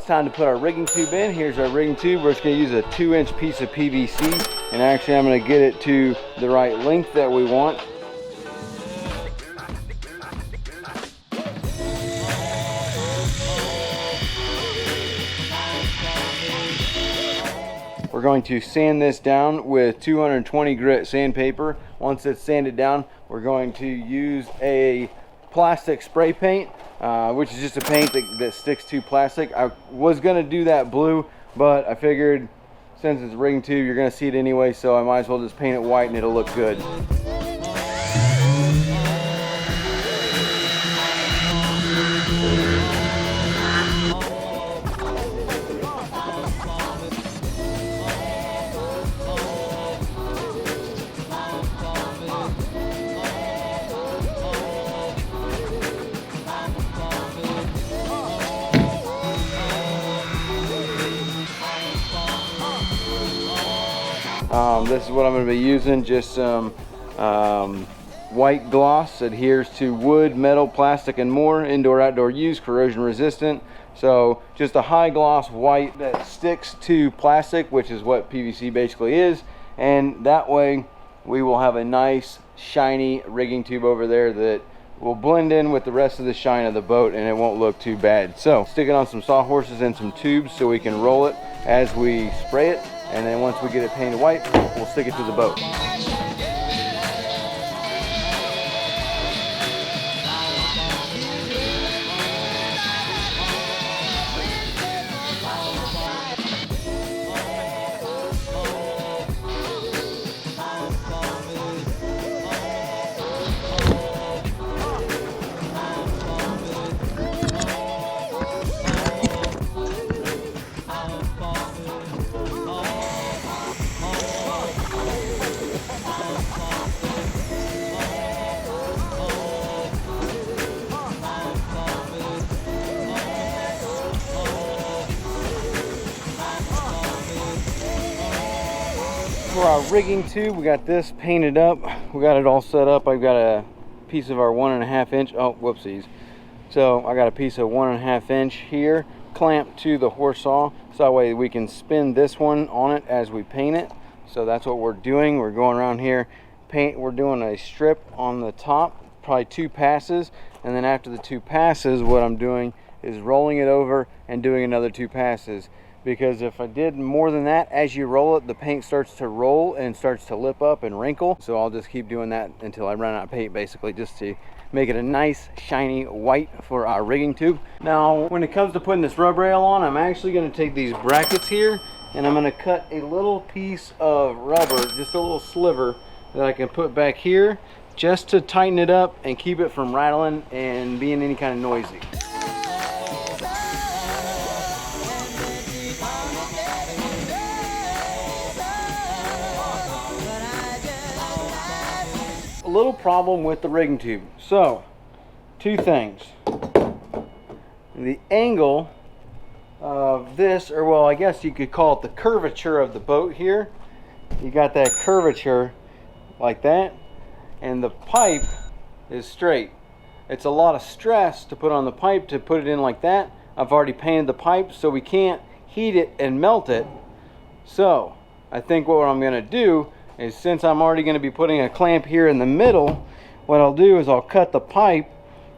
it's time to put our rigging tube in. Here's our rigging tube. We're just going to use a 2-inch piece of PVC, and actually I'm going to get it to the right length that we want. We're going to sand this down with 220 grit sandpaper. Once it's sanded down, we're going to use a plastic spray paint, which is just a paint that sticks to plastic. I was going to do that blue, but I figured since it's a rigging tube, you're going to see it anyway, so I might as well just paint it white and it'll look good. This is what I'm going to be using, just some white gloss. Adheres to wood, metal, plastic, and more. Indoor, outdoor use, corrosion resistant. So just a high gloss white that sticks to plastic, which is what PVC basically is. And that way we will have a nice shiny rigging tube over there that will blend in with the rest of the shine of the boat, and it won't look too bad. So stick it on some sawhorses and some tubes so we can roll it as we spray it. And then once we get it painted white, we'll stick it to the boat. For our rigging tube, we got this painted up. We got it all set up. I've got a piece of our 1.5 inch. Oh, whoopsies. So I got a piece of 1.5 inch here clamped to the horse saw, so that way we can spin this one on it as we paint it. So that's what we're doing. We're going around here, we're doing a strip on the top, probably 2 passes, and then after the 2 passes, what I'm doing is rolling it over and doing another 2 passes. Because if I did more than that, as you roll it, the paint starts to roll and starts to lip up and wrinkle. So I'll just keep doing that until I run out of paint, basically, just to make it a nice shiny white for our rigging tube. Now, when it comes to putting this rub rail on, I'm actually going to take these brackets here and I'm going to cut a little piece of rubber, just a little sliver that I can put back here just to tighten it up and keep it from rattling and being any kind of noisy. A little problem with the rigging tube. So, 2 things. The angle of this, or well, I guess you could call it the curvature of the boat here. You got that curvature like that, and the pipe is straight. It's a lot of stress to put on the pipe to put it in like that. I've already painted the pipe, so we can't heat it and melt it. So, I think what I'm going to do is, since I'm already going to be putting a clamp here in the middle, what I'll do is I'll cut the pipe,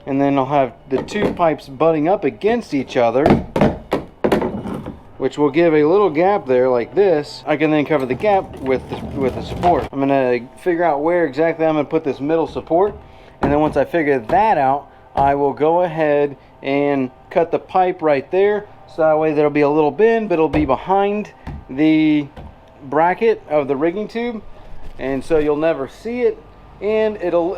and then I'll have the 2 pipes butting up against each other, which will give a little gap there like this. I can then cover the gap with the support. I'm going to figure out where exactly I'm going to put this middle support, and then once I figure that out, I will go ahead and cut the pipe right there, so that way there'll be a little bend, but it'll be behind the bracket of the rigging tube, and so you'll never see it, and it'll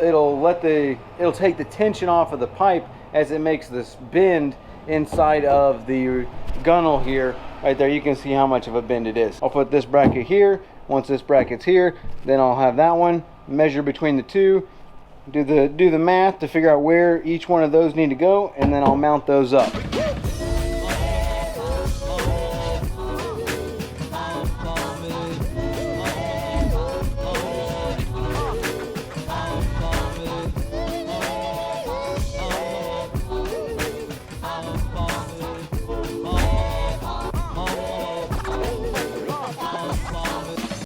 take the tension off of the pipe as it makes this bend inside of the gunnel here. Right there, you can see how much of a bend it is. I'll put this bracket here. Once this bracket's here, then I'll have that one, measure between the 2, do the math to figure out where each one of those need to go, and then I'll mount those up.